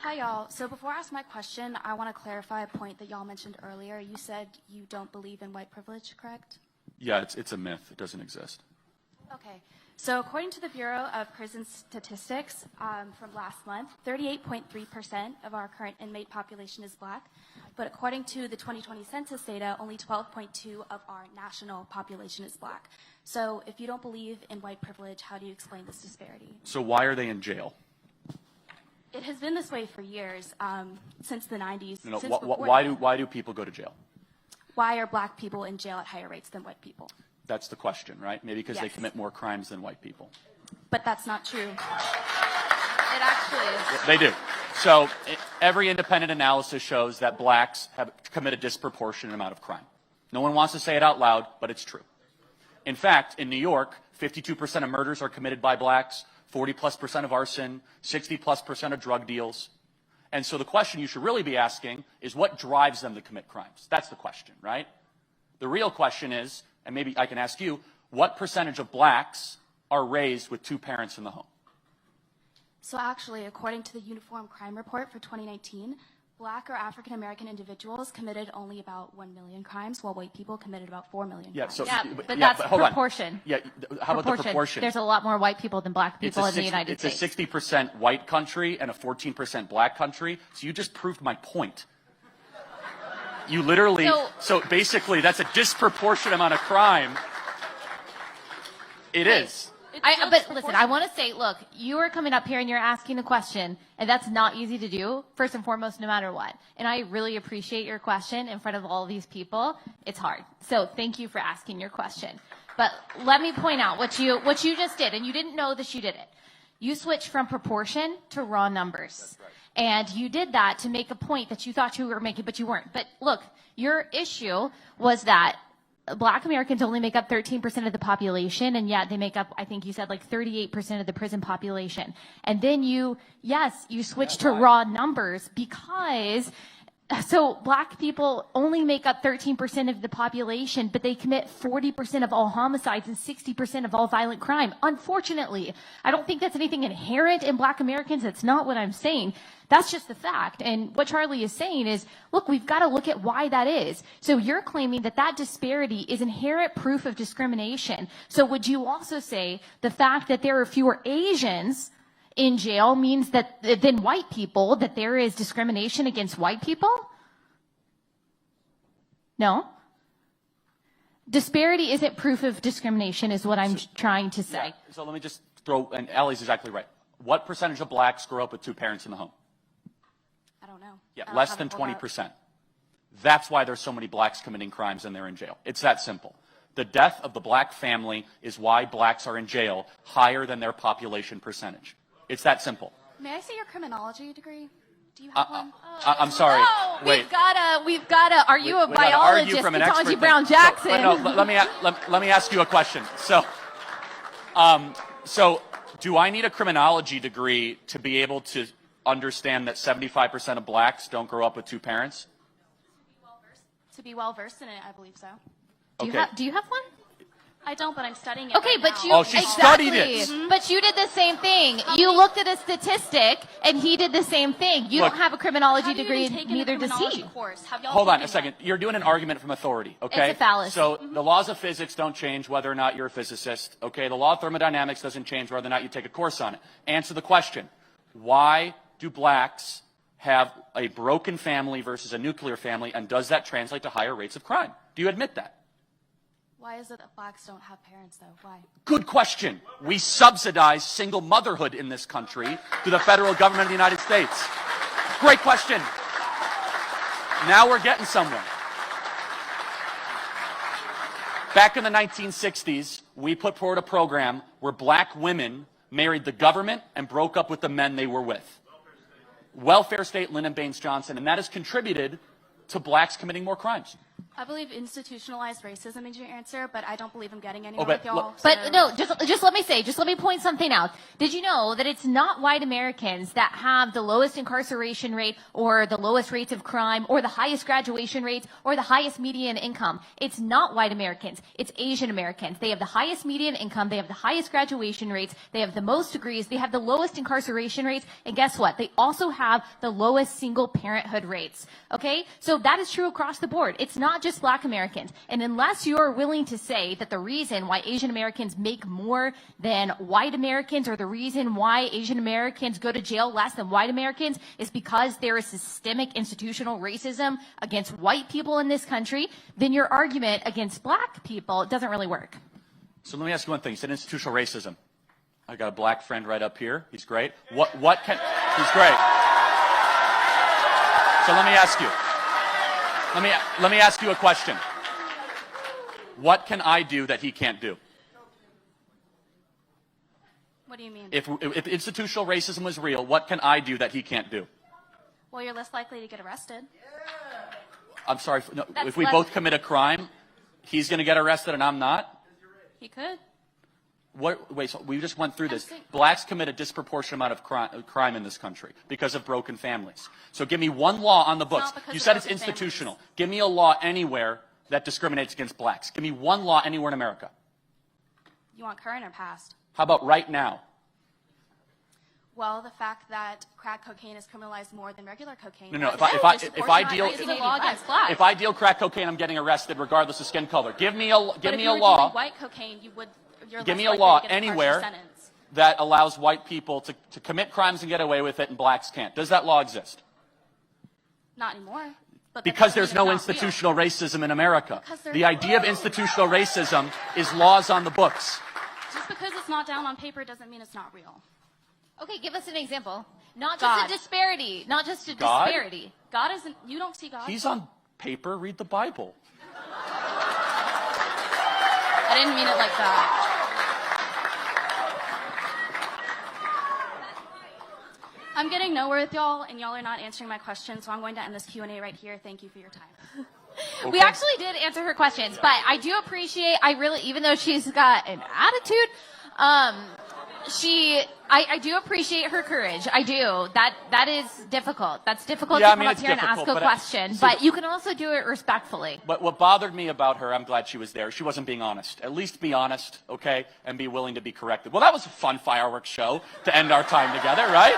Hi, y'all. So before I ask my question, I want to clarify a point that y'all mentioned earlier. You said you don't believe in white privilege, correct? Yeah, it's a myth. It doesn't exist. Okay. So according to the Bureau of Prison Statistics from last month, 38.3% of our current inmate population is black. But according to the 2020 census data, only 12.2% of our national population is black. So if you don't believe in white privilege, how do you explain this disparity? So why are they in jail? It has been this way for years, since the 90s. No, since why do people go to jail? Why are black people in jail at higher rates than white people? That's the question, right? Maybe because they Yes. commit more crimes than white people. But that's not true. It actually is. They do. So every independent analysis shows that blacks have committed a disproportionate amount of crime. No one wants to say it out loud, but it's true. In fact, in New York, 52% of murders are committed by blacks, 40+% of arson, 60+% of drug deals. And so the question you should really be asking is what drives them to commit crimes? That's the question, right? The real question is, and maybe I can ask you, what percentage of blacks are raised with two parents in the home? So actually, according to the Uniform Crime Report for 2019, black or African American individuals committed only about 1 million crimes, while white people committed about 4 million crimes. That's proportion. Yeah, how about the proportion? There's a lot more white people than black people in the United States. It's a 60% white country and a 14% black country, so you just proved my point. You literally, so basically that's a disproportionate amount of crime. It is. But listen, I want to say, look, you are coming up here and you're asking a question, and that's not easy to do, first and foremost, no matter what. And I really appreciate your question in front of all these people. It's hard. So thank you for asking your question. But let me point out what you just did, and you didn't know that you did it. You switched from proportion to raw numbers. That's right. And you did that to make a point that you thought you were making, but you weren't. But look, your issue was that black Americans only make up 13% of the population, and yet they make up, I think you said, like 38% of the prison population. And then you switched to raw numbers because, so black people only make up 13% of the population, but they commit 40% of all homicides and 60% of all violent crime. Unfortunately, I don't think that's anything inherent in black Americans. That's not what I'm saying. That's just the fact. And what Charlie is saying is, look, we've got to look at why that is. So you're claiming that that disparity is inherent proof of discrimination. So would you also say the fact that there are fewer Asians in jail means that than white people, that there is discrimination against white people? No? Disparity isn't proof of discrimination is what I'm trying to say. Yeah. So let me just throw, and Allie's exactly right. What percentage of blacks grow up with two parents in the home? I don't know. Yeah, less than 20%. That's why there's so many blacks committing crimes and they're in jail. It's that simple. The death of the black family is why blacks are in jail higher than their population percentage. It's that simple. May I see your criminology degree? Do you have one? I'm sorry. No, Wait. we've gotta. Are you a biologist, Ketanji Brown Jackson? No, let me ask you a question. So do I need a criminology degree to be able to understand that 75% of blacks don't grow up with two parents? To be well versed in it, I believe so. Do you have one? I don't, but I'm studying it. Okay, right but now. you Oh, she studied it. Mm-hmm. But you did the same thing. You looked at a statistic, and he did the same thing. You Look, don't have a criminology Have you degree, even taken neither a does criminology he. course? Have y'all Hold on taken a second. You're doing an argument from authority, okay? It's a fallacy. So the laws of physics don't change whether or not you're a physicist, okay? The law of thermodynamics doesn't change whether or not you take a course on it. Answer the question. Why do blacks have a broken family versus a nuclear family, and does that translate to higher rates of crime? Do you admit that? Why is it that blacks don't have parents, though? Why? Good question. We subsidize single motherhood in this country through the federal government of the United States. Great question. Now we're getting somewhere. Back in the 1960s, we put forward a program where black women married the government and broke up with the men they were with. Welfare state, Lyndon Baines Johnson, and that has contributed to blacks committing more crimes. I believe institutionalized racism is your answer, but I don't believe I'm getting anywhere with y'all. look- But so- no, just let me point something out. Did you know that it's not white Americans that have the lowest incarceration rate or the lowest rates of crime or the highest graduation rates or the highest median income? It's not white Americans. It's Asian Americans. They have the highest median income. They have the highest graduation rates. They have the most degrees. They have the lowest incarceration rates. And guess what? They also have the lowest single parenthood rates. Okay? So that is true across the board. It's not just black Americans. And unless you're willing to say that the reason why Asian Americans make more than white Americans or the reason why Asian Americans go to jail less than white Americans is because there is systemic institutional racism against white people in this country, then your argument against black people doesn't really work. So let me ask you one thing. You said institutional racism. I got a black friend right up here. He's great. He's great. So let me ask you. Let me ask you a question. What can I do that he can't do? What do you mean? If institutional racism was real, what can I do that he can't do? Well, you're less likely to get arrested. I'm sorry. No, That's if we less- both commit a crime, he's going to get arrested and I'm not? He could. Wait, so we just went through this. saying- Blacks commit a disproportionate amount of crime in this country because of broken families. So give me one law on the books. not because You of said it's broken institutional. families. Give me a law anywhere that discriminates against blacks. Give me one law anywhere in America. You want current or past? How about right now? Well, the fact that crack cocaine is criminalized more than regular cocaine. No, That's if I disproportionate deal- racism law against blacks. If I deal crack cocaine, I'm getting arrested regardless of skin color. Give me a But if you were law. dealing white cocaine, you're Give less me a likely law to get a harsher anywhere sentence. that allows white people to commit crimes and get away with it and blacks can't. Does that law exist? Not anymore. But that Because doesn't there's mean no it's not real. institutional racism in America. Because there- The idea of institutional racism is laws on the books. Just because it's not down on paper doesn't mean it's not real. Okay, give us an example. Not just God. a disparity. Not just a God? disparity. God isn't. You don't see God. He's on paper. Read the Bible. I didn't mean it like that. I'm getting nowhere with y'all, and y'all are not answering my question, so I'm going to end this Q&A right here. Thank you for your time. We actually did answer her questions, but I do appreciate, even though she's got an attitude, I do appreciate her courage. I do. That is difficult. That's difficult Yeah, to I come mean, up it's here and ask difficult, a but question, see, but you can also do it respectfully. But what bothered me about her, I'm glad she was there. She wasn't being honest. At least be honest, okay, and be willing to be corrected. Well, that was a fun fireworks show to end our time together, right?